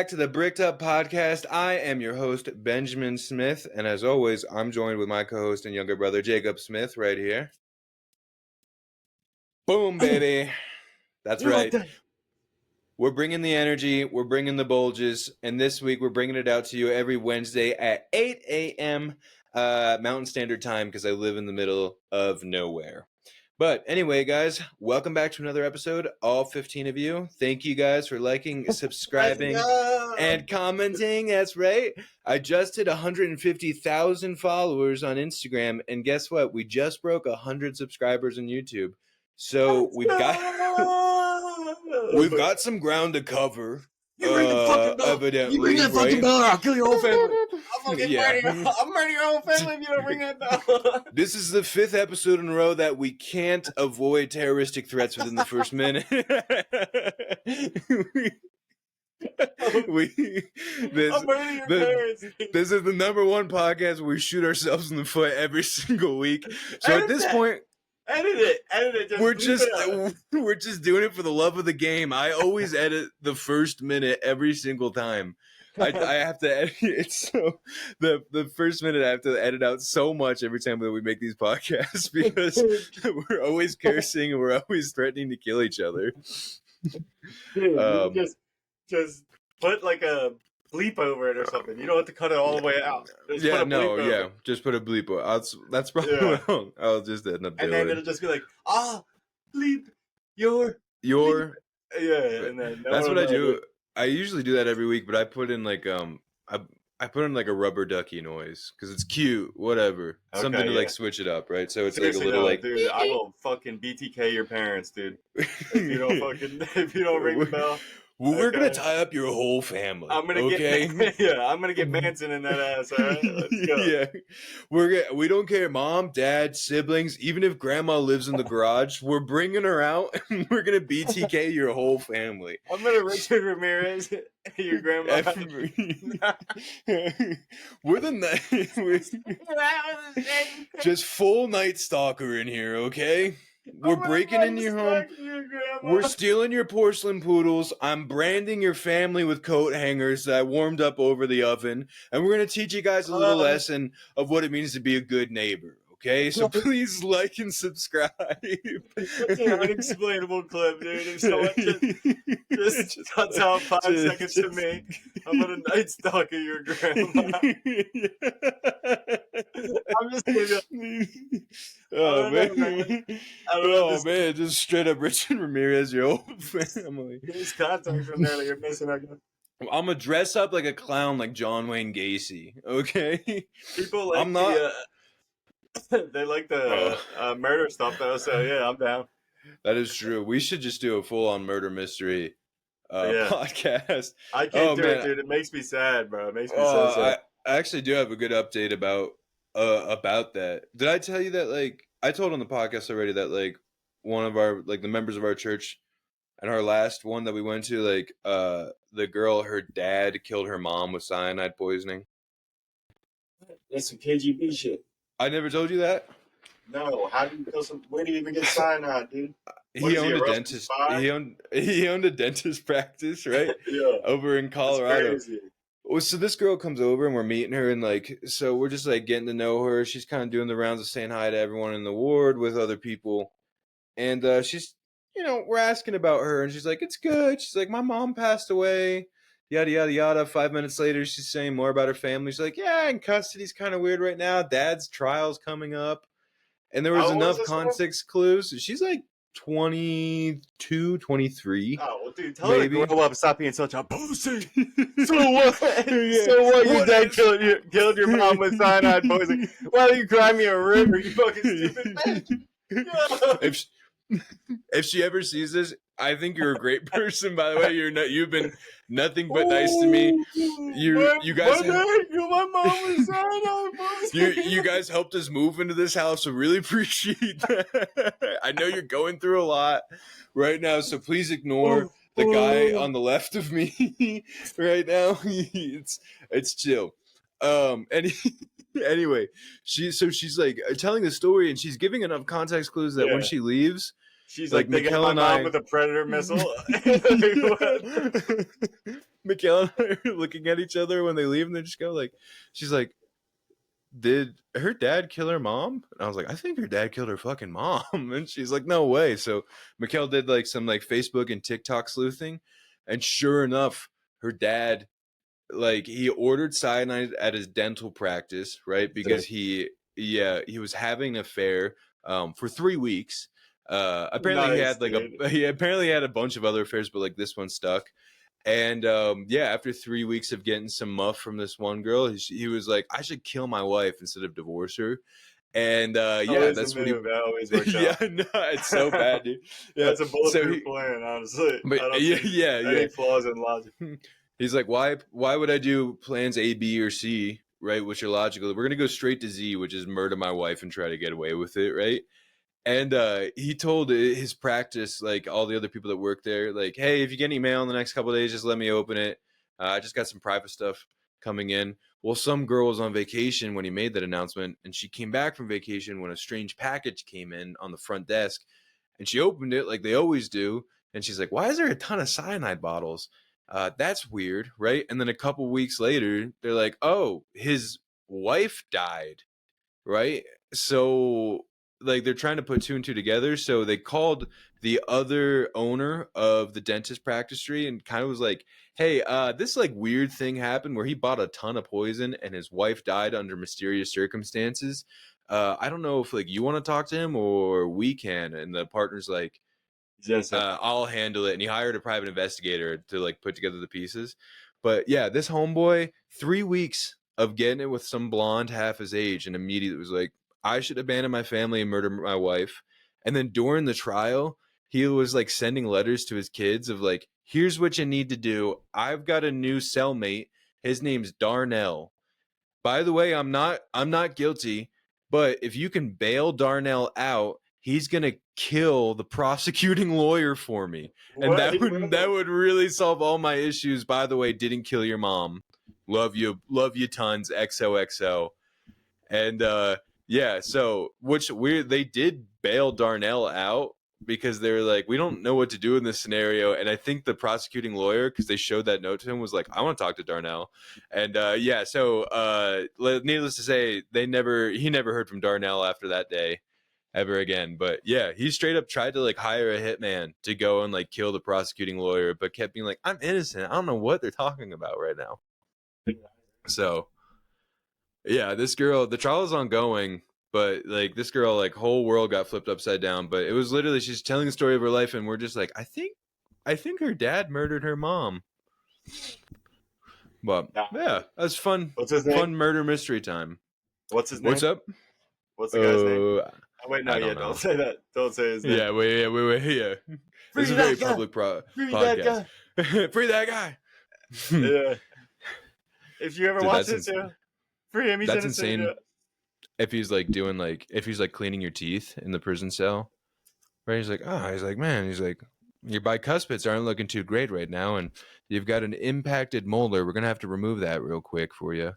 back to the Bricked Up Podcast. I am your host, Benjamin Smith, and as always, I'm joined with my co-host and younger brother, Jacob Smith, right here. Boom, baby. That's right. We're bringing the energy, we're bringing the bulges, and this week we're bringing it out to you every Wednesday at 8 a.m. Mountain Standard Time because I live in the middle of nowhere. But anyway, guys, welcome back to another episode. All 15 of you. Thank you guys for liking, subscribing, and commenting. That's right. I just hit 150,000 followers on Instagram. And guess what? We just broke 100 subscribers on YouTube. So we've got some ground to cover. You ring the fucking bell. Evidently, you ring that fucking bell or I'll kill your whole family. I'll murder your whole family if you don't ring that bell. This is the 5th episode in a row that we can't avoid terroristic threats within the first minute. I'm murdering your parents. This is the number one podcast where we shoot ourselves in the foot every single week. So at this point... Edit it. We're just doing it for the love of the game. I always edit the first minute every single time. I have to edit it, so the first minute I have to edit out so much every time that we make these podcasts because we're always cursing and we're always threatening to kill each other. Dude, just put like a bleep over it or something. You don't have to cut it all the way out. Just put a bleep over. That's probably wrong. I'll just end up doing it. And then it'll just be like, bleep your bleep. Yeah, and then that's what I do. I usually do that every week, but I put in like I put in like a rubber ducky noise because it's cute, whatever. Something to like switch it up, right? So it's seriously, like a little dude, I will fucking BTK your parents, dude. If you don't ring the bell. Well, we're gonna tie up your whole family. I'm gonna get Manson in that ass. All right, let's go. Yeah, we don't care, mom, dad, siblings, even if grandma lives in the garage, we're bringing her out and we're gonna BTK your whole family. I'm gonna Richard Ramirez your grandma. Just full Night Stalker in here, okay? We're breaking into your home. We're stealing your porcelain poodles. I'm branding your family with coat hangers that I warmed up over the oven. And we're going to teach you guys a little lesson of what it means to be a good neighbor. Okay? So please like and subscribe. It's an unexplainable clip, dude. If someone just cuts out 5 seconds to me, I'm going to Night Stalker your grandma. I'm just kidding. Man, just straight up Richard Ramirez, your whole family. There's context from there that you're missing, I guess. I'm gonna dress up like a clown, like John Wayne Gacy. Okay, people like they like the murder stuff though. So yeah, I'm down. That is true. We should just do a full-on murder mystery podcast. I can't do it, dude. It makes me sad, bro. It makes me so sad. I actually do have a good update about that. Did I tell you that, like, I told on the podcast already that, like, one of our, like, the members of our church and our last one that we went to, like, the girl, her dad killed her mom with cyanide poisoning. That's some KGB shit. I never told you that? No. How do you kill where do you even get cyanide, dude? He owned a dentist. He owned a dentist practice, right? Yeah. Over in Colorado. That's crazy. Well, so this girl comes over and we're meeting her and like, so we're just like getting to know her. She's kind of doing the rounds of saying hi to everyone in the ward with other people. And she's, we're asking about her and she's like, it's good. She's like, my mom passed away, yada, yada, yada. 5 minutes later, she's saying more about her family. She's like, yeah, in custody's kind of weird right now. Dad's trial's coming up. And there was enough context clues. She's like 22, 23. Oh, well, dude, tell her to grow up, stop being such a pussy. So what? So what? Your dad killed your mom with cyanide poisoning. Why don't you cry me a river, you fucking stupid bitch? If she ever sees this, I think you're a great person. By the way, you've been nothing but nice to me. You guys, my mom was cyanide poisoning. You guys helped us move into this house, so really appreciate that. I know you're going through a lot right now, so please ignore the guy on the left of me right now. It's chill. Anyway, she's like telling the story, and she's giving enough context clues that when she leaves, she's like thinking my mom with a Predator missile. Mikhail and I are looking at each other when they leave, and they just go like, she's like, did her dad kill her mom? And I was like, I think her dad killed her fucking mom. And she's like, no way. So Mikhail did like some like Facebook and TikTok sleuthing, and sure enough, her dad, like, he ordered cyanide at his dental practice, right? Because he was having an affair for 3 weeks. Apparently he Nice, had like dude. he apparently had a bunch of other affairs, but like this one stuck. And after 3 weeks of getting some muff from this one girl, he was like, I should kill my wife instead of divorce her. And Always that's a what he. move. That always works Yeah, out. no, it's so bad, dude. Yeah, That's a so bulletproof plan, honestly. but I don't yeah, see any flaws in logic. He's like, why would I do plans A, B, or C, right? Which are logical. We're gonna go straight to Z, which is murder my wife and try to get away with it, right? And he told his practice, like all the other people that work there, like, hey, if you get any mail in the next couple of days, just let me open it. I just got some private stuff coming in. Well, some girl was on vacation when he made that announcement, and she came back from vacation when a strange package came in on the front desk, and she opened it like they always do, and she's like, why is there a ton of cyanide bottles? That's weird, right? And then a couple weeks later, they're like, oh, his wife died, right? So like they're trying to put two and two together. So they called the other owner of the dentist practice and kind of was like, hey, this like weird thing happened where he bought a ton of poison and his wife died under mysterious circumstances. I don't know if like you want to talk to him or we can. And the partner's like, I'll handle it. And he hired a private investigator to like put together the pieces. But yeah, this homeboy, 3 weeks of getting it with some blonde half his age, and immediately was like, I should abandon my family and murder my wife. And then during the trial, he was like sending letters to his kids of like, here's what you need to do. I've got a new cellmate. His name's Darnell. By the way, I'm not guilty, but if you can bail Darnell out, he's gonna kill the prosecuting lawyer for me. And that would really solve all my issues. By the way, didn't kill your mom. Love you tons. XOXO. And so they did bail Darnell out because they were like, we don't know what to do in this scenario. And I think the prosecuting lawyer, because they showed that note to him, was like, I want to talk to Darnell. And needless to say, he never heard from Darnell after that day ever again. But yeah, he straight up tried to like hire a hitman to go and like kill the prosecuting lawyer, but kept being like, I'm innocent. I don't know what they're talking about right now. So yeah, this girl, the trial is ongoing, but like this girl, like whole world got flipped upside down. But it was literally, she's telling the story of her life, and we're just like, I think her dad murdered her mom. But yeah, that's fun. What's his name? Fun murder mystery time. What's his name? What's up? What's the guy's name? Oh, wait, no, don't say that. Don't say his name. Yeah, wait, yeah. This is a very public podcast. Free that guy. Yeah. If you ever watch it too, free him. That's insane. If he's like cleaning your teeth in the prison cell, right? He's like, man, your bicuspids aren't looking too great right now, and you've got an impacted molar. We're gonna have to remove that real quick for you.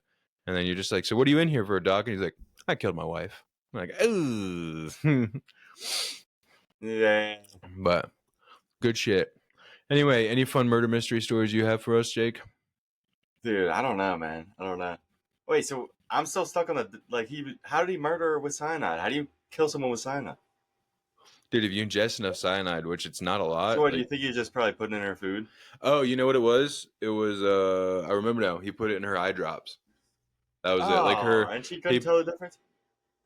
And then you're just like, so what are you in here for, Doc? And he's like, I killed my wife. I'm like, ooh. Yeah. But good shit. Anyway, any fun murder mystery stories you have for us, Jake? Dude, I don't know, man. I don't know. Wait, so I'm still stuck on how did he murder her with cyanide? How do you kill someone with cyanide? Dude, if you ingest enough cyanide, which it's not a lot. So what, do you think you just probably put it in her food? Oh, you know what it was? It was, I remember now. He put it in her eye drops. That was it. Like and she couldn't tell the difference?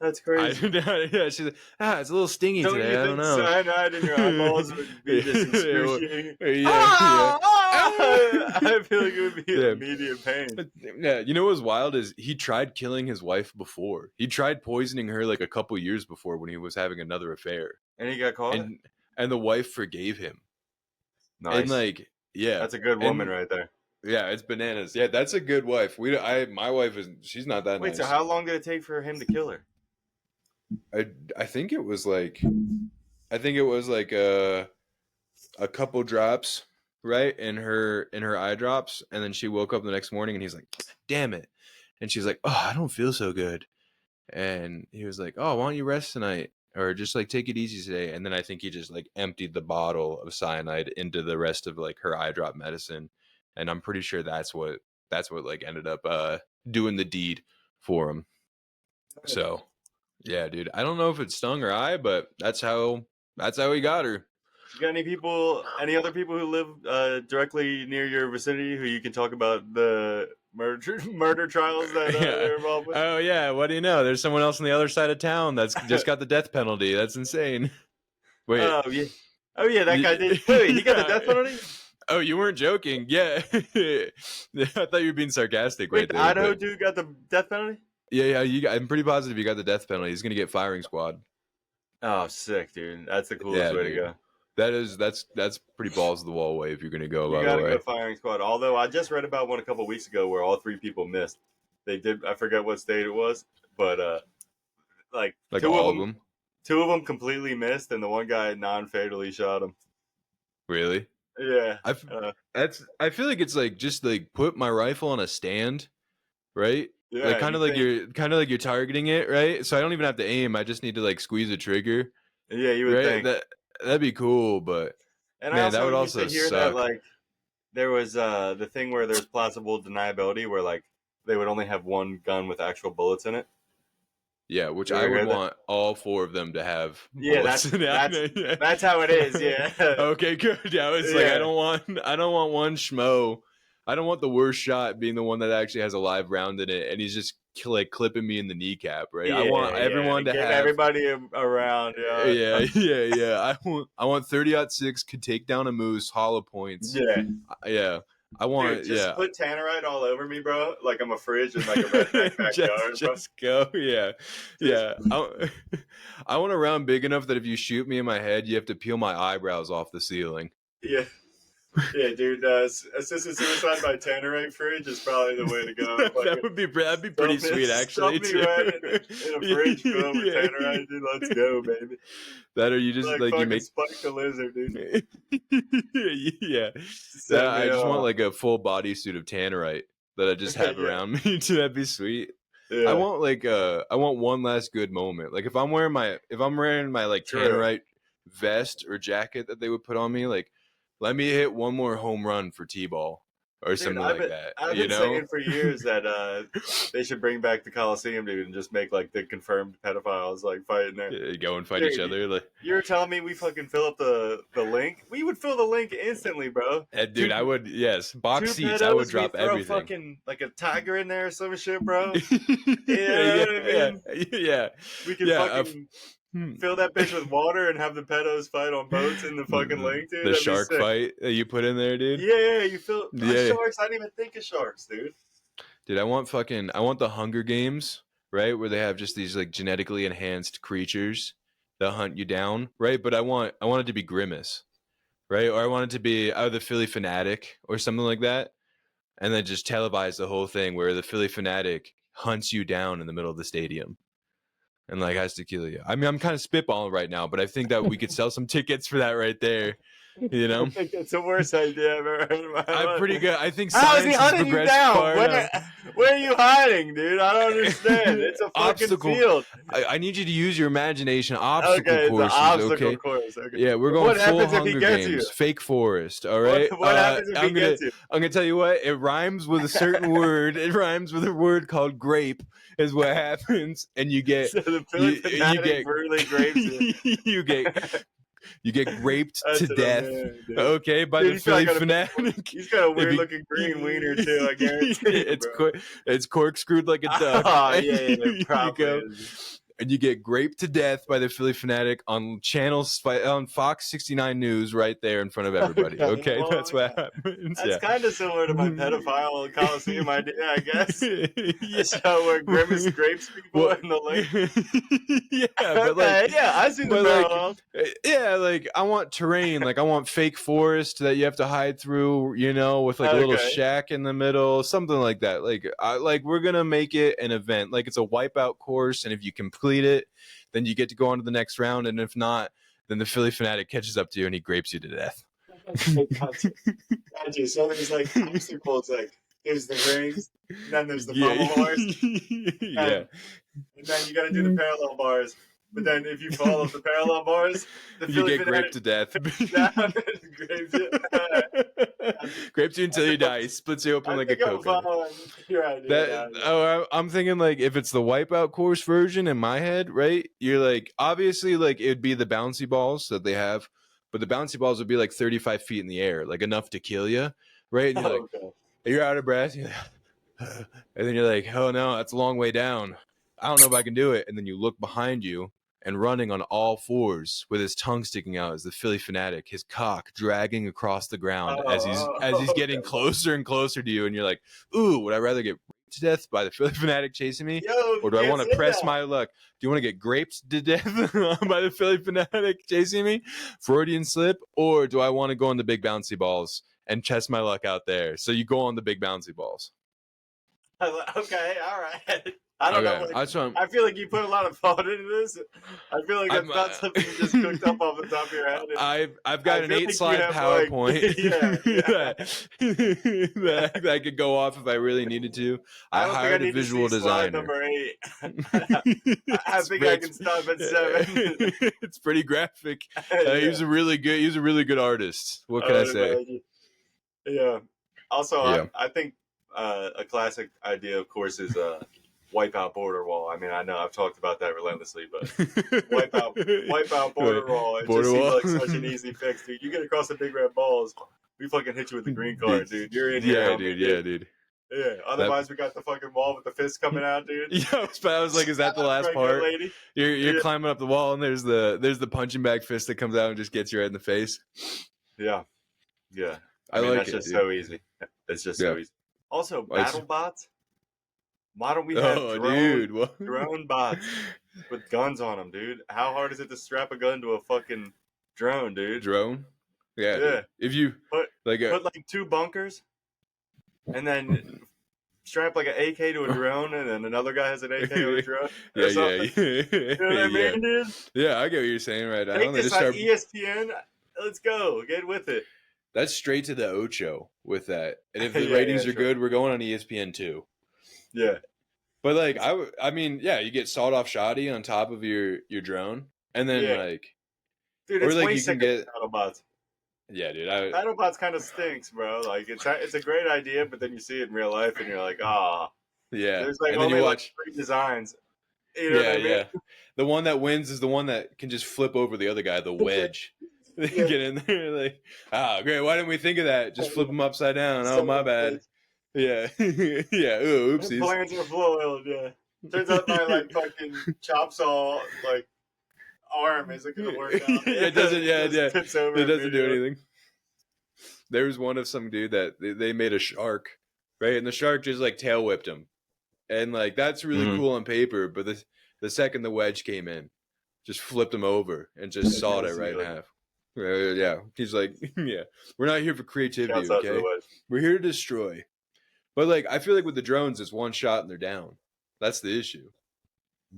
That's crazy. Yeah, she's like, it's a little stingy today. I don't know. Cyanide in your eyeballs would be just excruciating. I feel like it would be immediate pain. Yeah, you know what was wild is he tried killing his wife before. He tried poisoning her like a couple years before when he was having another affair. And he got caught? And the wife forgave him. Nice. And that's a good woman right there. Yeah, it's bananas. Yeah, that's a good wife. My wife she's not that nice. Wait, so how long did it take for him to kill her? I think it was like a couple drops, right, in her eye drops, and then she woke up the next morning and he's like, damn it. And she's like, oh, I don't feel so good. And he was like, oh, why don't you rest tonight? Or just like take it easy today. And then I think he just like emptied the bottle of cyanide into the rest of like her eye drop medicine. and I'm pretty sure that's what like ended up doing the deed for him. So yeah, dude, I don't know if it stung her eye, but that's how he got her. You got any other people who live directly near your vicinity who you can talk about the murder trials that they're involved with? Oh yeah, what do you know? There's someone else on the other side of town that's just got the death penalty. That's insane. Wait. Oh yeah, that guy did. Wait, he got the death penalty? Oh, you weren't joking. Yeah. I thought you were being sarcastic. Wait, right the there, Idaho dude got the death penalty? Yeah. I'm pretty positive he got the death penalty. He's gonna get firing squad. Oh, sick, dude. That's the coolest way to go. That's pretty balls of the wall way if you're gonna go. You gotta go firing squad. Although I just read about one a couple weeks ago where all 3 people missed. They did. I forget what state it was, but like two all of them. 2 of them completely missed, and the one guy non-fatally shot him. Really? Yeah. I feel like it's like just like put my rifle on a stand, right? Yeah. Like kind of like you're targeting it, right? So I don't even have to aim. I just need to like squeeze a trigger. Yeah, you would think that'd be cool, but and man, I also that would used also to hear suck. that like there was the thing where there's plausible deniability where like they would only have one gun with actual bullets in it. Yeah, which I would want all 4 of them to have. Yeah, that's how it is. Yeah. Okay, good. Yeah, it's like I don't want one schmo. I don't want the worst shot being the one that actually has a live round in it, and he's just like clipping me in the kneecap. Right. I want everyone to have everybody around. Yeah. I want 30-06 could take down a moose, hollow points. Yeah. I want just put tannerite all over me, bro. Like I'm a fridge in like a redneck backyard. Just go, yeah. I want a round big enough that if you shoot me in my head, you have to peel my eyebrows off the ceiling. Yeah, dude. Assisted suicide by tannerite fridge is probably the way to go. That'd be pretty sweet, actually. Stuff me right in a fridge filled with tannerite, dude. Let's go, baby. That or you just like you make Spike the lizard, dude. Yeah. I just want like a full bodysuit of tannerite that I just have around me. That'd be sweet. Yeah. I want one last good moment. Like if I'm wearing my like tannerite vest or jacket that they would put on me, like let me hit one more home run for T-ball or something like that. I've been saying for years that they should bring back the Coliseum, dude, and just make like the confirmed pedophiles like fighting there. Yeah, go and fight each other. Like, you're telling me we fucking fill up the link? We would fill the link instantly, bro. Dude, I would. Yes, box seats. I would drop everything. Fucking like a tiger in there or some shit, bro. Yeah. We can fucking. Fill that bitch with water and have the pedos fight on boats in the fucking lake, dude. The shark fight that you put in there, dude. Yeah, you fill sharks. I didn't even think of sharks, dude. Dude, I want the Hunger Games, right? Where they have just these like genetically enhanced creatures that hunt you down, right? But I want it to be Grimace, right? Or I want it to be the Philly Fanatic or something like that, and then just televise the whole thing where the Philly Fanatic hunts you down in the middle of the stadium. And like has to kill you. I mean, I'm kind of spitballing right now, but I think that we could sell some tickets for that right there. You know, I think it's the worst idea I've ever heard in my life. I'm pretty good. I think science has progressed far enough. Where are you hiding, dude? I don't understand. It's a fucking field. I need you to use your imagination. Obstacle courses. Course. Okay. Yeah, we're going full Hunger Games. Fake forest. All right. What happens if he gets you? I'm gonna tell you what. It rhymes with a certain word. It rhymes with a word called grape. Is what happens, and you get so the you brutally grapes you get raped to death. Okay, by the Philly Fanatic. He's got a weird looking green wiener too. I guarantee. It's corkscrewed like a duck. Oh yeah, probably. And you get graped to death by the Philly Fanatic on on Fox 69 News right there in front of everybody. Okay, that's what happens. That's kind of similar to my pedophile Coliseum idea, I guess. So where Grimace grapes people in the lake. Yeah, but like, I see the parallel. Yeah, like I want terrain, like I want fake forest that you have to hide through, you know, with like a little shack in the middle, something like that. Like we're gonna make it an event, like it's a wipeout course, and if you complete it, then you get to go on to the next round, and if not, then the Philly Fanatic catches up to you and he grapes you to death. Gotcha. So there's like obstacles, like there's the rings, and then there's the bubble bars. Yeah. And then you gotta do the parallel bars. But then if you fall off the parallel bars, you get graped to death. Grapes you until you die. He splits you open like a coconut. Your idea. I'm thinking like if it's the Wipeout course version in my head, right? You're like obviously like it'd be the bouncy balls that they have, but the bouncy balls would be like 35 feet in the air, like enough to kill you, right? And you're like, you're out of breath, and then you're like, oh no, that's a long way down. I don't know if I can do it. And then you look behind you, and running on all fours with his tongue sticking out is the Philly Fanatic, his cock dragging across the ground as he's getting closer and closer to you, and you're like, ooh, would I rather get raped to death by the Philly Fanatic chasing me? Or do I want to press my luck? Do you want to get graped to death by the Philly Fanatic chasing me? Freudian slip? Or do I want to go on the big bouncy balls and test my luck out there? So you go on the big bouncy balls. Okay, all right. I don't know. Like, I feel like you put a lot of thought into this. I feel like that's not something you just cooked up off the top of your head. I've got an 8-slide PowerPoint that could go off if I really needed to. I hired a visual designer. Number 8. I think I can stop at 7. It's pretty graphic. He's a really good artist. What can I say? Imagine. Yeah. Also, I think a classic idea, of course, is Wipeout border wall. I mean, I know I've talked about that relentlessly, but Wipeout border wall. It just seems like such an easy fix, dude. You get across the big red balls, we fucking hit you with the green card, dude. You're in here. Dude. Yeah. Otherwise, we got the fucking wall with the fist coming out, dude. Yeah, I was like, is that the last part? Lady. You're climbing up the wall, and there's the punching bag fist that comes out and just gets you right in the face. Yeah. I mean, that's just so easy. It's just so easy. Also, battle bots. Why don't we have drone bots with guns on them, dude? How hard is it to strap a gun to a fucking drone, dude? Drone? Yeah. Dude. If you put like 2 bunkers and then strap like an AK to a drone, and then another guy has an AK to a drone. Yeah. You know what I mean, dude? Yeah, I get what you're saying right now. Take this on ESPN. Let's go. Get with it. That's straight to the Ocho with that. And if the ratings are good, we're going on ESPN too. Yeah. But like I mean, you get sawed off shoddy on top of your drone, and then like, dude, it's way sicker than BattleBots. Yeah, dude. BattleBots kind of stinks, bro. Like it's a great idea, but then you see it in real life, and you're like, yeah. There's like only like 3 designs. You know what I mean? Yeah. The one that wins is the one that can just flip over the other guy, the wedge. Get in there, like, great. Why didn't we think of that? Just flip them upside down. Oh, my bad. Yeah. Ooh, oopsies. Plans are foiled, Turns out my like fucking chop saw like arm isn't gonna work out. It doesn't. It doesn't do anything. There was one of some dude that they made a shark, right? And the shark just like tail whipped him, and like that's really cool on paper. But the second the wedge came in, just flipped him over and just sawed it right in half. He's like, we're not here for creativity, okay? We're here to destroy. But like, I feel like with the drones, it's one shot and they're down. That's the issue.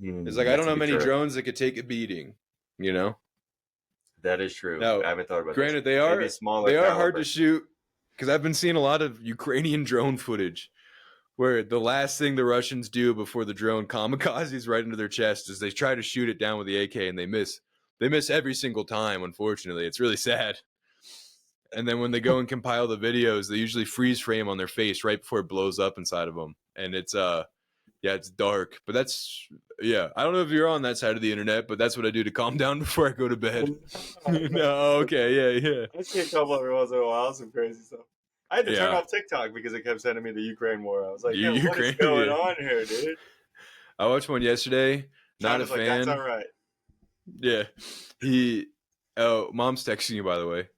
It's like I don't know many drones that could take a beating. You know, that is true. No, I haven't thought about. Granted, they are hard to shoot because I've been seeing a lot of Ukrainian drone footage where the last thing the Russians do before the drone kamikazes right into their chest is they try to shoot it down with the AK and they miss. They miss every single time, unfortunately. It's really sad. And then when they go and compile the videos, they usually freeze frame on their face right before it blows up inside of them. And it's it's dark. But that's I don't know if you're on that side of the internet, but that's what I do to calm down before I go to bed. No, okay, yeah. I see a couple every once in a while, some crazy stuff. I had to turn off TikTok because it kept sending me the Ukraine war. I was like, what is going on here, dude? I watched one yesterday. Not a fan. That's all right. Yeah. Mom's texting you, by the way.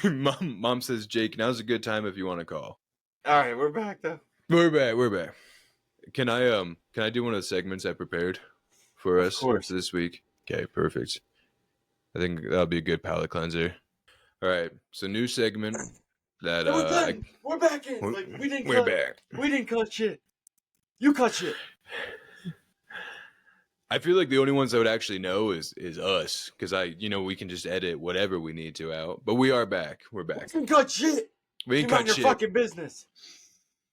Mom says, Jake, now's a good time if you want to call. All right, we're back though. We're back. Can I do one of the segments I prepared for us this week? Okay, perfect. I think that'll be a good palate cleanser. All right, so new segment that we're back in. We're back. We didn't cut shit. You cut shit. I feel like the only ones that would actually know is us, because we can just edit whatever we need to out. But we are back. We're back. We can cut shit. We can cut shit. Your fucking business.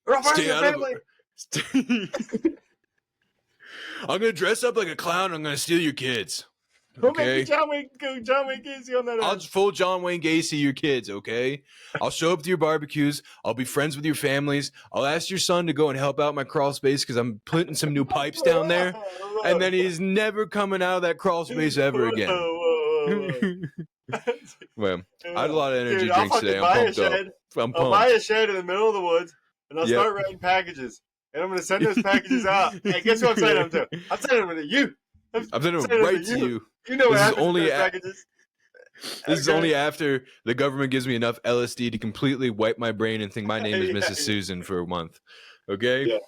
Or I'll your family. I'm gonna dress up like a clown. I'm gonna steal your kids. Who make Okay. you John Wayne Gacy on that? I'll just full John Wayne Gacy your kids, okay? I'll show up to your barbecues. I'll be friends with your families. I'll ask your son to go and help out my crawl space because I'm putting some new pipes down there. And then he's never coming out of that crawl space ever again. Well, I had a lot of energy drinks today. I'm pumped up. I'll buy a shed in the middle of the woods, and I'll start writing packages. And I'm going to send those packages out. Hey, guess who I'm sending them to? I'm sending them to you. I'm sending them right to you. You know what happens with those packages. This is only after the government gives me enough LSD to completely wipe my brain and think my name is Mrs. Susan for a month. Okay? Yeah.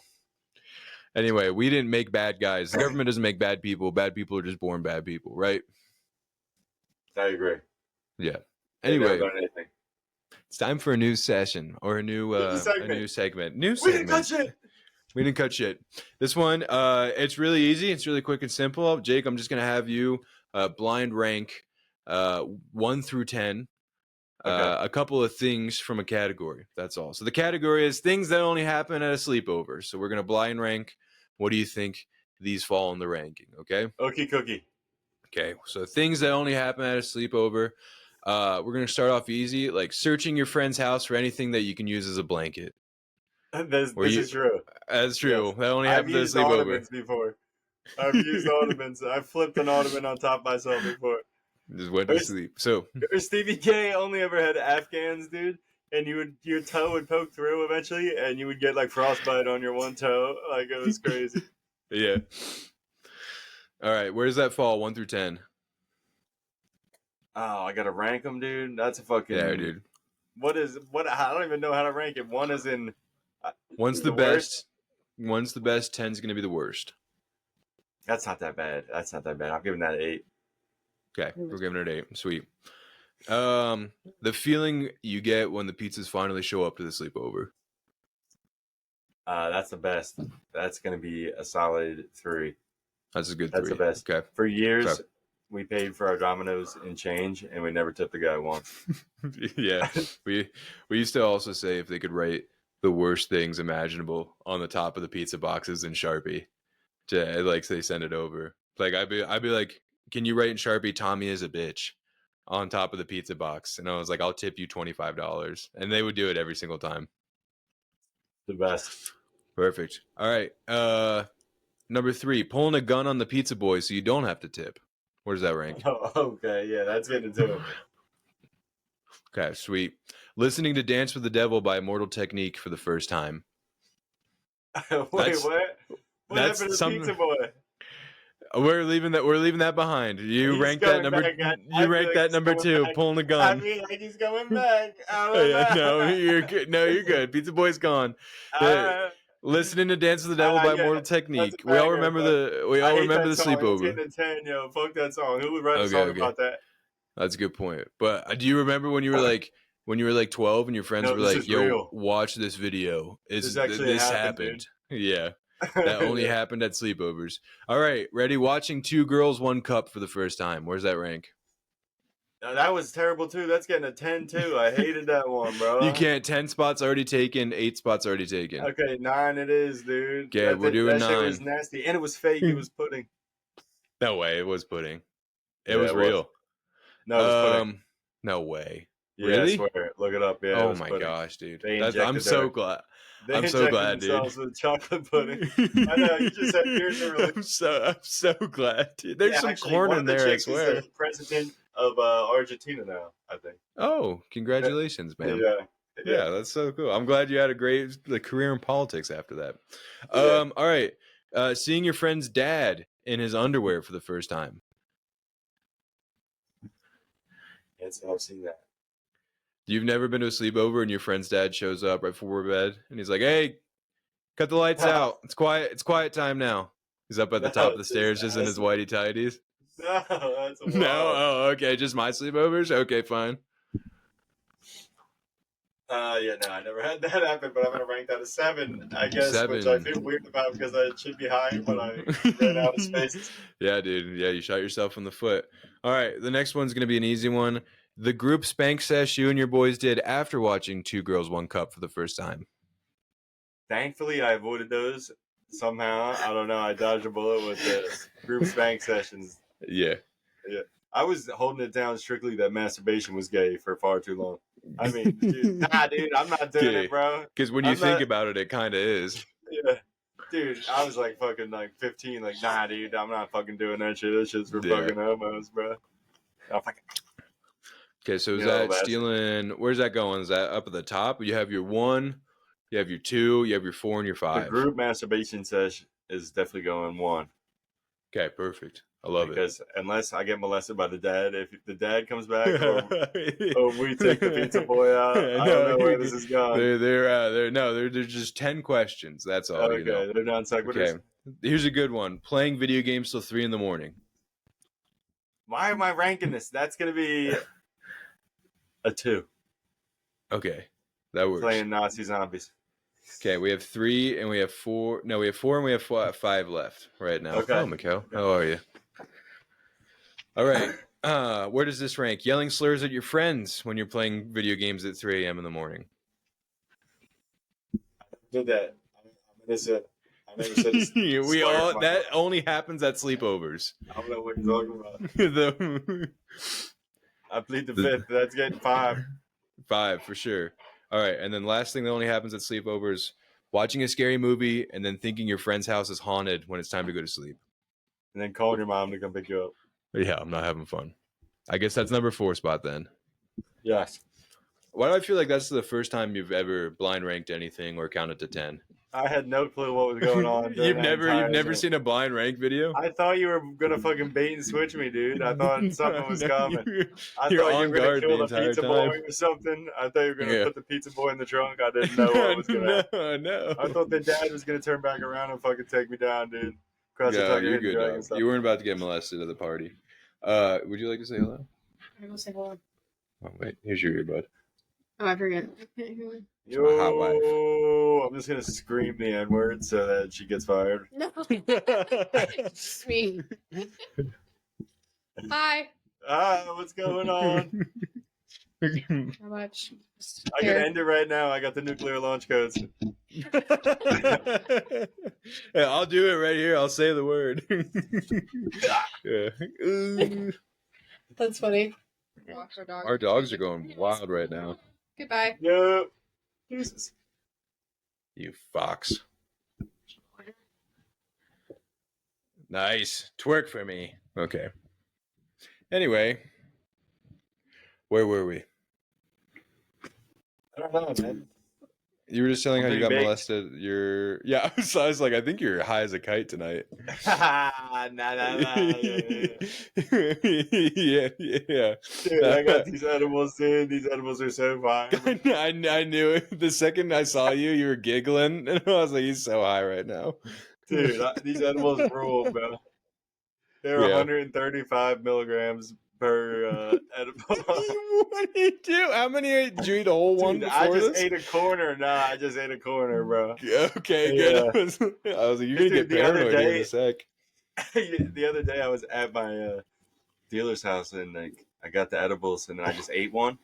Anyway, we didn't make bad guys. The government doesn't make bad people. Bad people are just born bad people, right? I agree. Yeah. Anyway, it's time for a new session or a new segment. New segment. We didn't cut shit. This one, it's really easy. It's really quick and simple. Jake, I'm just gonna have you blind rank 1 through 10. A couple of things from a category. That's all. So the category is things that only happen at a sleepover. So we're gonna blind rank. What do you think these fall in the ranking? Okay. Okie cookie. Okay. So things that only happen at a sleepover. We're gonna start off easy, like searching your friend's house for anything that you can use as a blanket. This is true. That's true. Yes. That only happens at a sleepover. Ottomans before. I've used ottomans. I've flipped an ottoman on top myself before. Just went to sleep. So Stevie K only ever had Afghans, dude. And your toe would poke through eventually, and you would get like frostbite on your one toe. Like it was crazy. Yeah. All right, where does that fall? 1 through 10. Oh, I gotta rank them, dude. That's a fucking dude. What? I don't even know how to rank it. One is in. One's the best. One's the best. 10's gonna be the worst. That's not that bad. I'm giving that an 8. Okay, we're giving it an 8. Sweet. The feeling you get when the pizzas finally show up to the sleepover. That's the best. That's gonna be a solid 3. That's a good 3. That's the best. Okay. For years, we paid for our Domino's in change, and we never tipped the guy once. Yeah, we used to also say if they could write the worst things imaginable on the top of the pizza boxes in Sharpie, to like they send it over. Like I'd be like, can you write in Sharpie, Tommy is a bitch, on top of the pizza box? And I was like, I'll tip you $25, and they would do it every single time. The best. Perfect. All right. Number 3, pulling a gun on the pizza boy so you don't have to tip. Where does that rank? Oh, okay, yeah, that's getting into it. Okay, sweet. Listening to Dance with the Devil by Immortal Technique for the first time. Wait, what? What happened to Pizza Boy? We're leaving that behind. You rank that number. You rank that number 2. Back. Pulling a gun. I mean, like he's coming back. No, you're good. No, you're good. Pizza Boy's gone. Listening to Dance with the Devil by Immortal Technique. We all remember the sleepover. It's 10, yo, fuck that song. Who would write a song about that? That's a good point. But do you remember when you were like 12 and your friends were like, "Yo, real. Watch this video. This happened." Yeah. That only happened at sleepovers. All right, ready? Watching 2 Girls, 1 Cup for the first time. Where's that rank? That was terrible too. That's getting a 10 too. I hated that one, bro. You can't. 10 spots already taken. 8 spots already taken. Okay, 9 it is, dude. Okay, we're doing 9. That shit was nasty, and it was fake. It was pudding. No way. It was pudding. It was real. No, it was pudding. No way. Yeah, really? I swear. Look it up. Yeah. Oh my gosh, dude. I'm so glad. They I'm so glad, dude. With chocolate pudding. I know. You just said yours are really. I'm so glad, dude. There's some corn in there. I swear. Is the president of Argentina now, I think. Oh, congratulations, man. Yeah, that's so cool. I'm glad you had a great career in politics after that. All right. Seeing your friend's dad in his underwear for the first time. Yes, I've seen that. You've never been to a sleepover and your friend's dad shows up right before bed and he's like, "Hey, cut the lights out. It's quiet. It's quiet time now." He's up at the top of the stairs just in his whitey tighties. No, that's wild. No. Oh, okay. Just my sleepovers. Okay, fine. Yeah, no, I never had that happen, but I'm gonna rank that a 7, I guess, 7. which I feel weird about because I should be high, but I ran out of space. Yeah, dude. Yeah, you shot yourself in the foot. All right, the next one's gonna be an easy one. The group spank sesh you and your boys did after watching 2 Girls, 1 Cup for the first time. Thankfully, I avoided those somehow, I don't know, I dodged a bullet with the group spank sessions. Yeah. Yeah. I was holding it down strictly that masturbation was gay for far too long. I mean, dude, I'm not doing it, bro. Because when you think about it, it kind of is. Yeah. Dude, I was like fucking like 15, like, nah, dude, I'm not fucking doing that shit. That shit's for fucking homos, bro. Okay, so is that stealing? Where's that going? Is that up at the top? You have your 1, you have your 2, you have your 4, and your 5. The group masturbation session is definitely going 1. Okay, perfect. I love because unless I get molested by the dad, if the dad comes back or we take the pizza boy out, I don't know where this is going. They're just 10 questions. That's all. Okay, they're non sequiturs. Okay, here's a good one. Playing video games till 3 a.m. Why am I ranking this? That's gonna be a 2. Okay, that works. Playing Nazi zombies. Okay, we have 3 and we have 4. No, we have 4 and we have 5 left right now. Okay. Oh, Mikhail, how are you? All right. Where does this rank? Yelling slurs at your friends when you're playing video games at 3 a.m. in the morning. Did that. I never said this. That only happens at sleepovers. I don't know what you're talking about. I plead the 5th. That's getting 5. 5 for sure. All right, and then last thing that only happens at sleepovers: watching a scary movie and then thinking your friend's house is haunted when it's time to go to sleep. And then calling your mom to come pick you up. Yeah, I'm not having fun. I guess that's number 4 spot then. Yes. Why do I feel like that's the first time you've ever blind ranked anything or counted to 10? I had no clue what was going on. You've never seen a blind rank video? I thought you were gonna fucking bait and switch me, dude. I thought something was coming. I you're thought on you were gonna guard kill the the pizza entire boy time. or something. I thought you were gonna put the pizza boy in the trunk. I didn't know what was gonna happen. No. I thought the dad was gonna turn back around and fucking take me down, dude. You're good, dog. You weren't about to get molested at the party. Would you like to say hello? I will say hello. Oh wait, here's your earbud. Oh, I forget. Yo, my hot wife. I'm just gonna scream the N-word so that she gets fired. No. Sweet. Hi. What's going on? How much? I can end it right now. I got the nuclear launch codes. Yeah, I'll do it right here. I'll say the word. Yeah. That's funny. Our dogs are going wild right now. Goodbye. Yo. You fox. Nice. Twerk for me. Okay. Anyway, where were we? I don't know, man. You were just telling how you got molested. I was like, I think you're high as a kite tonight. Nah. Yeah. Dude, I got these edibles, dude. These edibles are so fine. I knew it. The second I saw you, you were giggling, and I was like, he's so high right now. Dude, these edibles rule, bro. They're 135 milligrams per edible. What did you do? How many did you eat? A whole one before I just this? ate a corner. Nah, I just ate a corner, bro. Okay, good. I was like, you're going to get paranoid here in a sec. The other day, I was at my dealer's house, and like I got the edibles, and then I just ate one.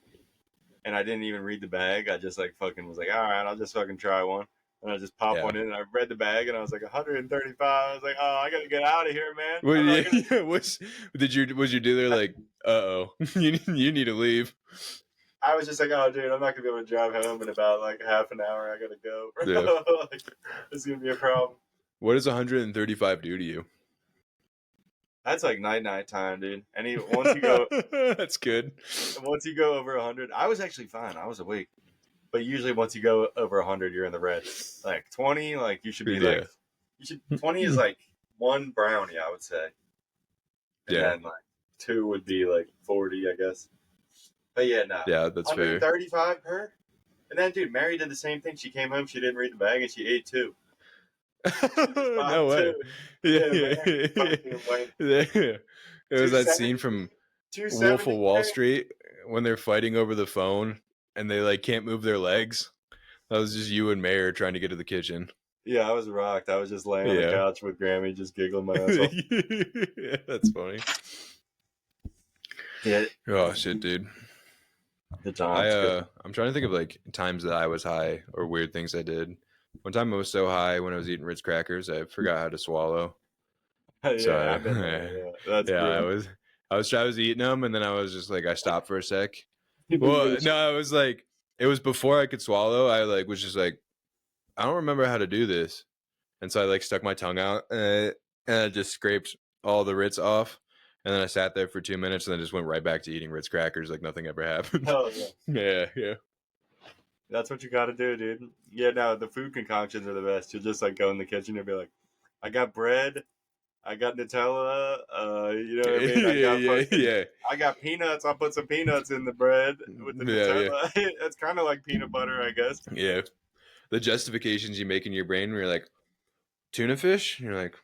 And I didn't even read the bag. I just like fucking was like, all right, I'll just fucking try one. And I just popped one in, and I read the bag, and I was like, 135. I was like, oh, I gotta get out of here, man. Was your dealer like, you need to leave? I was just like, oh, dude, I'm not gonna be able to drive home in about like half an hour. I gotta go, bro. Yeah. Like, this is gonna be a problem. What does 135 do to you? That's like night time, dude. Once you go, that's good. Once you go over 100, I was actually fine. I was awake. But usually, once you go over 100, you're in the red. Like 20, like you should be like, 20 is like one brownie, I would say. And then like 2 would be like 40, I guess. But yeah, no. Yeah, that's fair. 135 per. And then, dude, Mary did the same thing. She came home, she didn't read the bag, and she ate 2. No way. Yeah. It was that scene from Wolf of Wall Street when they're fighting over the phone and they like can't move their legs. That was just you and Mayor trying to get to the kitchen. Yeah, I was rocked. I was just laying on the couch with Grammy, just giggling my ass off. Yeah, that's funny. Yeah. Oh shit, dude. The times. I'm trying to think of like times that I was high or weird things I did. One time I was so high when I was eating Ritz crackers, I forgot how to swallow. Yeah, So I've been there. Yeah, that's yeah, brutal. I was eating them, and then I was just like, I stopped for a sec. People Well, really no, I was like, it was before I could swallow. I like was just like, I don't remember how to do this, and so I like stuck my tongue out and I just scraped all the Ritz off, and then I sat there for 2 minutes, and then just went right back to eating Ritz crackers like nothing ever happened. Hell yeah. Yeah. That's what you got to do, dude. Yeah, no, the food concoctions are the best. You'll just like go in the kitchen and be like, I got bread, I got Nutella, you know what I mean? I got peanuts. I'll put some peanuts in the bread with the Nutella. It's kind of like peanut butter, I guess. Yeah. The justifications you make in your brain where you're like, tuna fish? And you're like,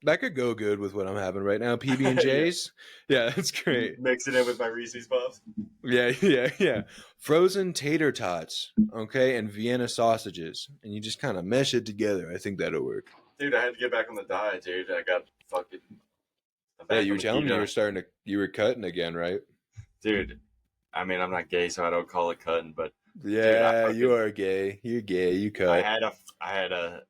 that could go good with what I'm having right now. PB&Js? Yeah, that's great. Mix it in with my Reese's Puffs. Yeah. Frozen tater tots, okay, and Vienna sausages. And you just kind of mesh it together. I think that'll work. Dude, I had to get back on the diet, dude. I got fucking... Yeah, you were telling me you were cutting again, right? Dude, I mean, I'm not gay, so I don't call it cutting, but... Yeah, you are gay. You're gay. You cut. I had a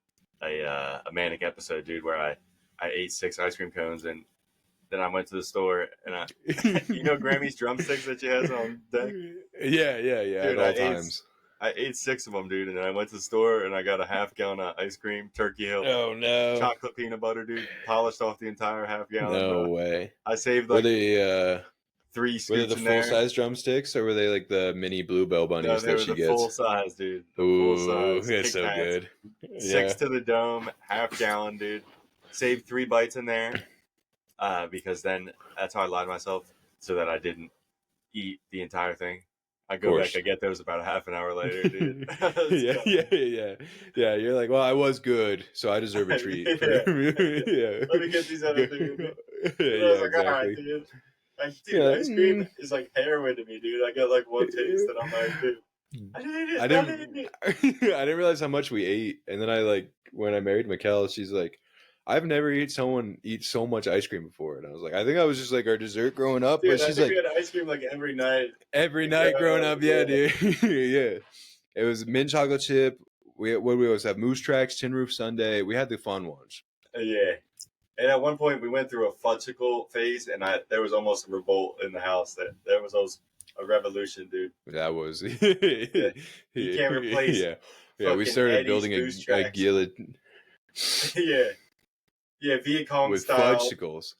manic episode, dude, where I ate 6 ice cream cones, and then I went to the store, and you know Grammy's drumsticks that she has on deck? Yeah, dude, at all times. I ate 6 of them, dude, and then I went to the store, and I got a half gallon of ice cream, Turkey Hill. Oh, no. Chocolate peanut butter, dude, polished off the entire half gallon. No way. I saved like... Were they, 3 scoops were they the full-size drumsticks, or were they like the mini Bluebell bunnies that she gets? No, they were the full-size, dude. Ooh, it's so good. 6 to the dome, half gallon, dude. Saved 3 bites in there, because then that's how I lied to myself, so that I didn't eat the entire thing. I go back, I get those about a half an hour later, dude. Yeah. You're like, well, I was good, so I deserve a treat. Yeah. Let me get these other things. I was like, all right, dude. Ice cream is like heroin to me, dude. I get like one taste and I'm like, dude. I didn't realize how much we ate, and then when I married Mikkel, she's like, I've never eat so much ice cream before, and I was like, I think I was just like our dessert growing up, dude, but she's like, we had ice cream like every night growing up, yeah, dude. Yeah, it was mint chocolate chip. We always have Moose Tracks, Tin Roof Sundae. We had the fun ones. Yeah, and at one point we went through a fudgicle phase, and there was almost a revolt in the house. There was almost a revolution, dude. That was you can't replace. Yeah. We started Eddie's building a gillet. Yeah, Viet Cong with style fudgicles.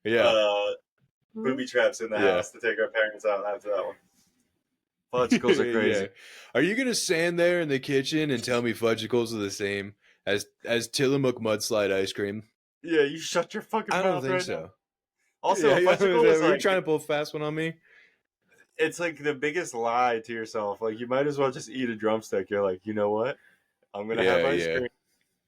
Yeah, booby traps in the house to take our parents out after that one. Fudgicles are crazy. Yeah. Are you gonna stand there in the kitchen and tell me fudgicles are the same as Tillamook mudslide ice cream? Yeah, you shut your fucking mouth. I don't think right so. Now. Also, fudgicle is like, you trying to pull a fast one on me? It's like the biggest lie to yourself. Like, you might as well just eat a drumstick. You're like, you know what? I'm gonna have ice cream.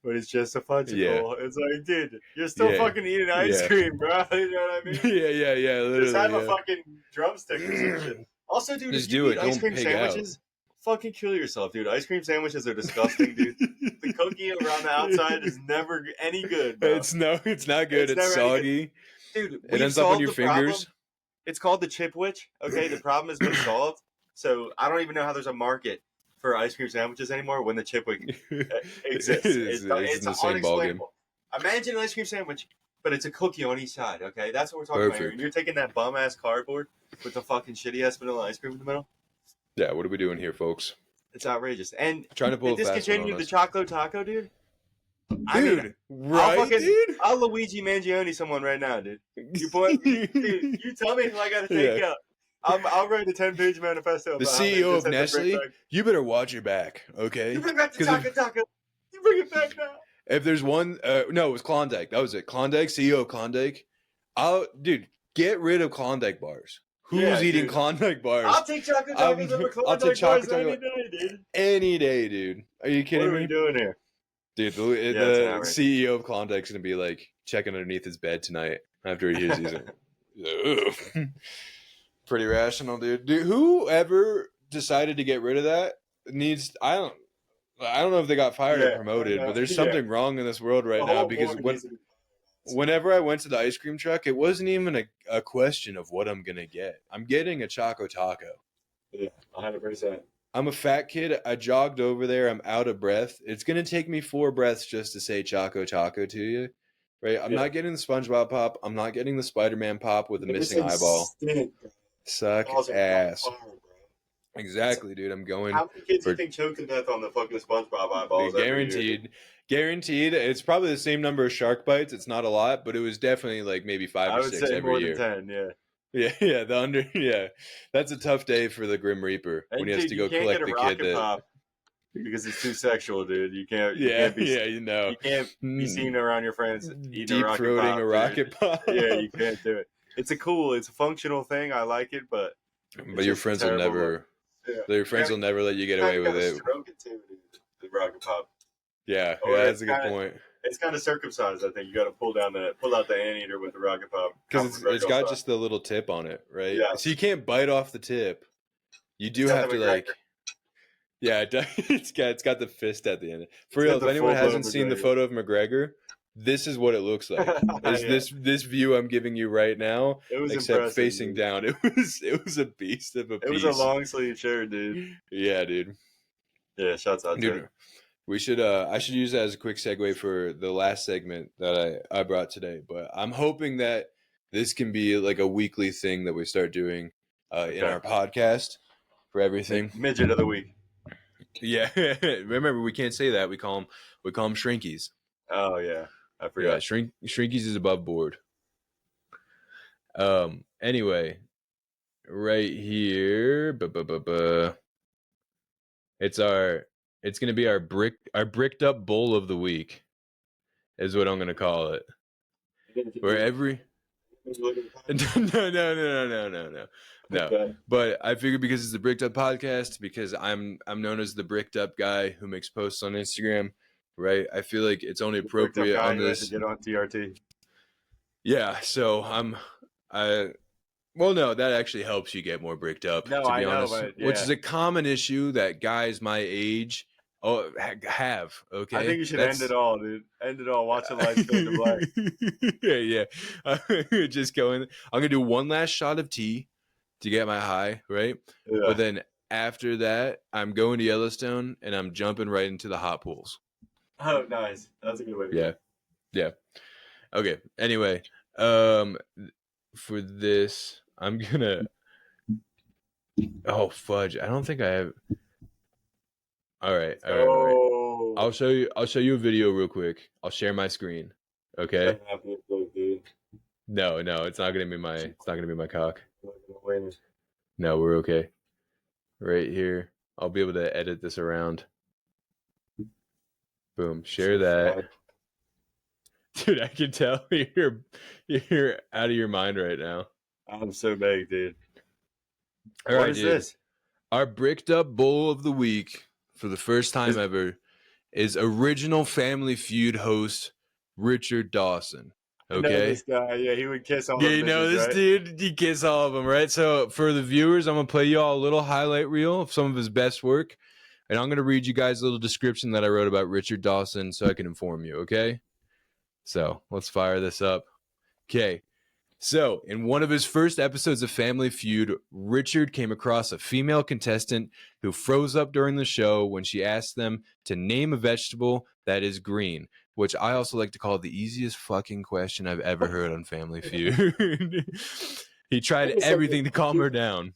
But it's just a fudgicle. Yeah. It's like, dude, you're still fucking eating ice cream, bro. You know what I mean? Yeah. Literally, just have a fucking drumstick or some shit. Also, dude, just if you eat ice cream sandwiches, fucking kill yourself, dude. Ice cream sandwiches are disgusting, dude. The cookie around the outside is never any good, bro. It's not good. It's soggy. Dude, it ends up on your fingers. Problem. It's called the chip witch. Okay, the problem has been solved. So I don't even know how there's a market for ice cream sandwiches anymore when the chip witch exists. It's in the same ballgame. Imagine an ice cream sandwich, but it's a cookie on each side. Okay, that's what we're talking about here. You're taking that bum ass cardboard with the fucking shitty ass vanilla ice cream in the middle. Yeah, what are we doing here, folks? It's outrageous. And trying to pull they discontinued the Choco Taco, dude. Dude, I'll Luigi Mangione someone right now, dude. Dude, you tell me who I gotta take out. I'll write a 10-page manifesto. The CEO of Nestle, you better watch your back, okay? You bring back the Taco. You bring it back now. If there's one, no, it was Klondike. That was it. Klondike, CEO of Klondike. Dude, get rid of Klondike bars. Who's eating Klondike bars? I'll take Choco Tacos over Klondike bars any day, dude. Any day, dude. Are you kidding me? What are we doing here? Dude, the CEO of Klondike's going to be like checking underneath his bed tonight after he hears these. Pretty rational, dude. Whoever decided to get rid of that needs. I don't know if they got fired or promoted, but there's something wrong in this world right now because whenever I went to the ice cream truck, it wasn't even a question of what I'm gonna get. I'm getting a Choco Taco. Yeah, 100%. I'm a fat kid. I jogged over there. I'm out of breath. It's going to take me 4 breaths just to say Choco Choco to you. Right? I'm not getting the SpongeBob pop. I'm not getting the Spider-Man pop with a missing eyeball. Suck ass. Exactly, dude. I'm going. How many kids do you think choke to death on the fucking SpongeBob eyeballs? Guaranteed. Guaranteed. It's probably the same number of shark bites. It's not a lot, but it was definitely like maybe 5 or 6 every year. I would say more than 10, yeah. Yeah, that's a tough day for the Grim Reaper when he has to go collect the kid that. Pop because it's too sexual, dude. You can't be seen around your friends eating deep throating a rocket pop. Yeah, you can't do it. It's a functional thing. I like it, but your friends will never. Yeah. Your friends will never let you get away with it. The rocket pop. Yeah, that's a good point. It's kind of circumcised. I think you got to pull out the anteater with the rocket pop because it's got just the little tip on it, right? Yeah. So you can't bite off the tip. You do have to like. Yeah, it's got the fist at the end. For real, if anyone hasn't seen the photo of McGregor, this is what it looks like. This view I'm giving you right now, except facing down. It was a beast of a piece. It was a long sleeve shirt, dude. Yeah, dude. Yeah, shouts out to it. We should I should use that as a quick segue for the last segment that I brought today. But I'm hoping that this can be like a weekly thing that we start doing in our podcast for everything. Midget of the week. Yeah, remember we can't say that. We call them shrinkies. Oh yeah, I forgot. Yeah, shrinkies is above board. Anyway, right here, it's gonna be our bricked up bowl of the week, is what I'm gonna call it. Where every no. Okay. But I figured because it's the Bricked Up podcast, because I'm known as the Bricked Up guy who makes posts on Instagram, right? I feel like it's only appropriate on this. To get on TRT. Yeah, so well, no, that actually helps you get more bricked up. No, to be I honest, know, but, yeah. Which is a common issue that guys my age have. Okay, I think you should end it all, dude. End it all. Watch the lights fade to black. Yeah. Just going. I'm gonna do one last shot of tea to get my high, right? Yeah. But then after that, I'm going to Yellowstone and I'm jumping right into the hot pools. Oh, nice. That's a good way to go. Yeah. Okay. Anyway, for this, I'm gonna. Oh fudge! I don't think I have. All right. I'll show you a video real quick. I'll share my screen. Okay. No, it's not gonna be my cock. No, we're okay. Right here. I'll be able to edit this around. Boom. Share that. Dude, I can tell you're out of your mind right now. I'm so big, dude. All right, what is this? Our bricked up bowl of the week, for the first time ever, is original Family Feud host Richard Dawson. Okay, I know this guy. Yeah, he would kiss all of them. Yeah, you know this dude? He kiss all of them, right? So for the viewers, I'm going to play you all a little highlight reel of some of his best work. And I'm going to read you guys a little description that I wrote about Richard Dawson so I can inform you, okay? So let's fire this up. Okay. So in one of his first episodes of Family Feud, Richard came across a female contestant who froze up during the show when she asked them to name a vegetable that is green, which I also like to call the easiest fucking question I've ever heard on Family Feud. He tried everything to calm her down.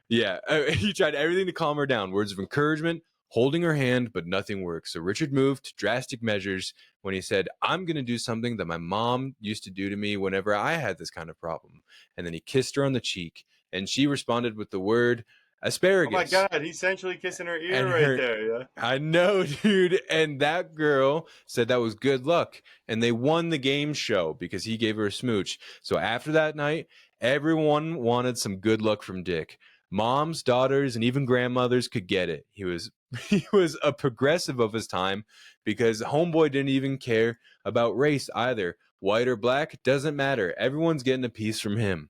Yeah, he tried everything to calm her down. Words of encouragement, holding her hand, but nothing worked. So Richard moved to drastic measures when he said, I'm going to do something that my mom used to do to me whenever I had this kind of problem. And then he kissed her on the cheek, and she responded with the word asparagus. Oh my God, he's essentially kissing her ear there. Yeah, I know, dude. And that girl said that was good luck. And they won the game show because he gave her a smooch. So after that night, everyone wanted some good luck from Dick. Moms, daughters, and even grandmothers could get it. He was a progressive of his time because homeboy didn't even care about race either. White or black, doesn't matter. Everyone's getting a piece from him.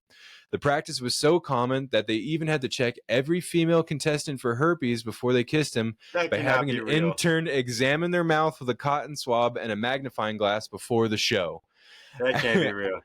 The practice was so common that they even had to check every female contestant for herpes before they kissed him by having an intern examine their mouth with a cotton swab and a magnifying glass before the show. That can't be real.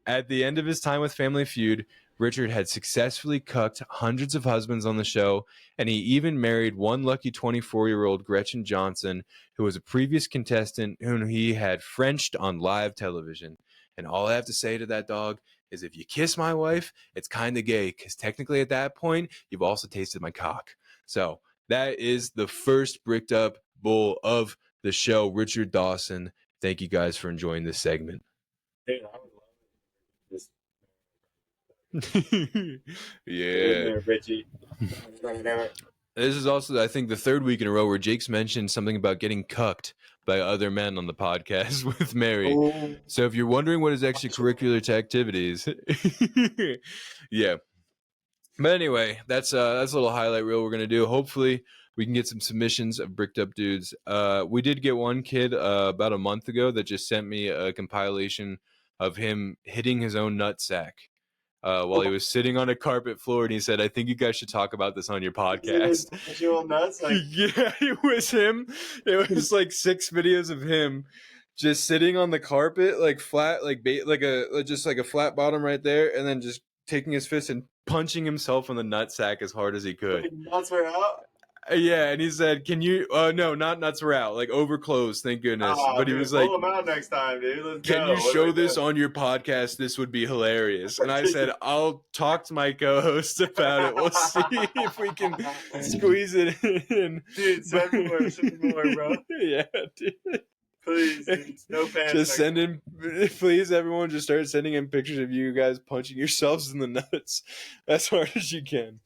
At the end of his time with Family Feud, Richard had successfully cucked hundreds of husbands on the show, and he even married one lucky 24-year-old Gretchen Johnson, who was a previous contestant whom he had Frenched on live television. And all I have to say to that dog is if you kiss my wife, it's kind of gay, because technically at that point, you've also tasted my cock. So that is the first bricked up bull of the show, Richard Dawson. Thank you guys for enjoying this segment. Dude, I would love this. Yeah. Richie. This is also, I think, the third week in a row where Jake's mentioned something about getting cucked by other men on the podcast with Mary. Oh. So if you're wondering what his extracurricular activities, yeah. But anyway, that's a little highlight reel we're gonna do. Hopefully, we can get some submissions of bricked up dudes. We did get one kid about a month ago that just sent me a compilation of him hitting his own nutsack while he was sitting on a carpet floor, and he said, "I think you guys should talk about this on your podcast." Nuts, like... Yeah, it was him. It was like 6 videos of him just sitting on the carpet, like flat, like just like a flat bottom right there, and then just taking his fist and punching himself in the nutsack as hard as he could. Like, nuts were out. Yeah, and he said, "Can you? No, not nuts were out. Like over clothes, thank goodness." But he was like, "Pull him out next time, dude. Let's "Can go. you show this on your podcast? This would be hilarious." And I said, "I'll talk to my co-host about it. We'll see if we can squeeze it in." Dude, send more, bro. Yeah, dude. Please, dude. No panic. Just send in, please, everyone. Just start sending in pictures of you guys punching yourselves in the nuts as hard as you can.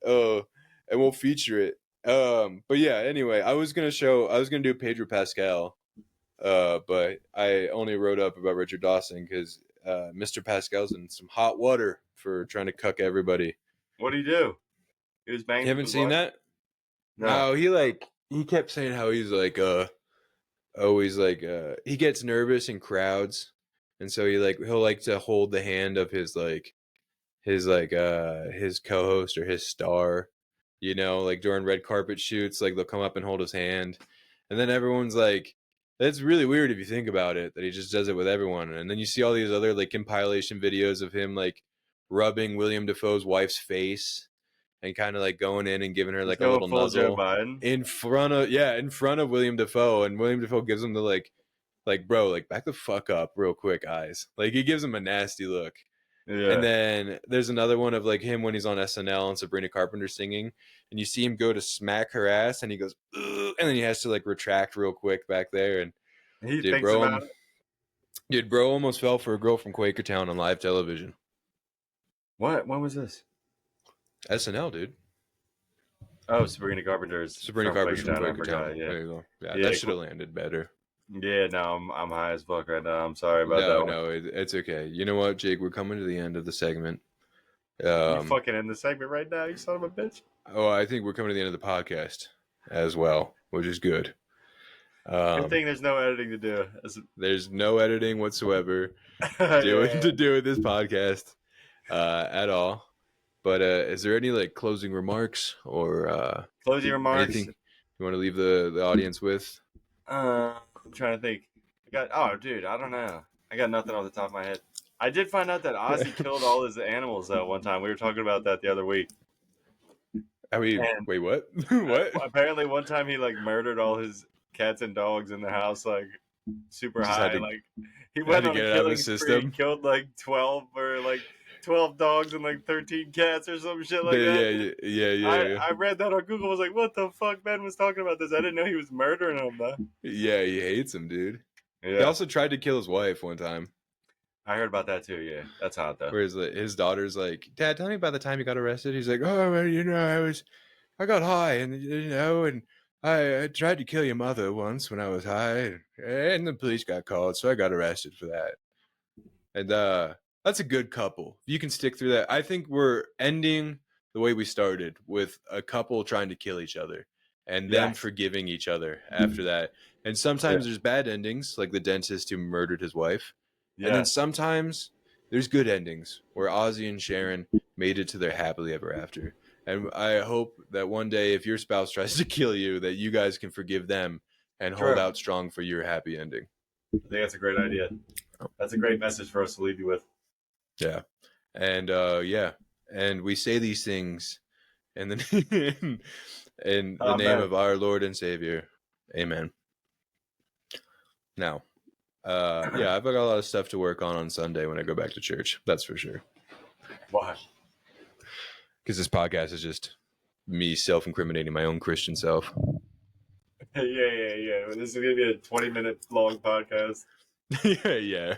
Oh, and we'll feature it. But yeah, anyway, I was gonna do Pedro Pascal, but I only wrote up about Richard Dawson because Mr. Pascal's in some hot water for trying to cuck everybody. What'd he do? He was banging. You haven't seen that? No. He kept saying how he's like always like he gets nervous in crowds, and so he'll like to hold the hand of his co-host or his star. You know, like during red carpet shoots, like they'll come up and hold his hand. And then everyone's like, that's really weird if you think about it, that he just does it with everyone. And then you see all these other like compilation videos of him like rubbing William Dafoe's wife's face and kind of like going in and giving her like a little nuzzle in front of William Dafoe. And William Dafoe gives him the like, bro, like back the fuck up real quick, eyes. Like he gives him a nasty look. Yeah. And then there's another one of like him when he's on SNL and Sabrina Carpenter singing, and you see him go to smack her ass, and he goes, ugh, and then he has to like retract real quick back there. And he thinks about it. Bro almost fell for a girl from Quakertown on live television. What? When was this? SNL, dude. Oh, Sabrina Carpenter's from Quakertown. Yeah. There you go. Yeah, that should have landed better. Yeah, no, I'm high as fuck right now. I'm sorry about that. No, it's okay. You know what, Jake? We're coming to the end of the segment. You fucking end the segment right now, you son of a bitch. Oh, I think we're coming to the end of the podcast as well, which is good. Good thing there's no editing to do. There's no editing whatsoever to do with this podcast at all. But is there any like closing remarks or closing remarks? Anything you want to leave the audience with? I'm trying to think. Dude, I don't know. I got nothing off the top of my head. I did find out that Ozzy killed all his animals one time. We were talking about that the other week. Wait, what? What? Apparently, one time he like murdered all his cats and dogs in the house, like super high. Like he went on a killing spree. He killed like 12 dogs and like 13 cats or some shit like that. Yeah. I read that on Google. I was like, what the fuck? Ben was talking about this. I didn't know he was murdering them though. Yeah, he hates him, dude. Yeah. He also tried to kill his wife one time. I heard about that too. Yeah, that's hot though. Where his daughter's like, "Dad, tell me about the time you got arrested." He's like, "Oh, well, I got high, and I tried to kill your mother once when I was high, and the police got called, so I got arrested for that." And that's a good couple. You can stick through that. I think we're ending the way we started, with a couple trying to kill each other and then forgiving each other after that. And sometimes there's bad endings, like the dentist who murdered his wife. Yeah. And then sometimes there's good endings where Ozzy and Sharon made it to their happily ever after. And I hope that one day, if your spouse tries to kill you, that you guys can forgive them and hold out strong for your happy ending. I think that's a great idea. That's a great message for us to leave you with. Yeah. And yeah, and we say these things in the in the name of our Lord and Savior. Amen. Now, yeah, I've got a lot of stuff to work on Sunday when I go back to church. That's for sure. Why? Because this podcast is just me self-incriminating my own Christian self. Yeah. This is gonna be a 20-minute long podcast. Yeah.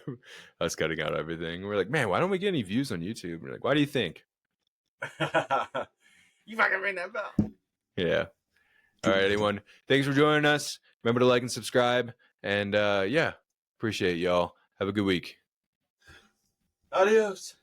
Us cutting out everything. We're like, man, why don't we get any views on YouTube? We're like, why do you think? You fucking ring that bell. Yeah. All right, anyone. Thanks for joining us. Remember to like and subscribe. And yeah, appreciate y'all. Have a good week. Adios.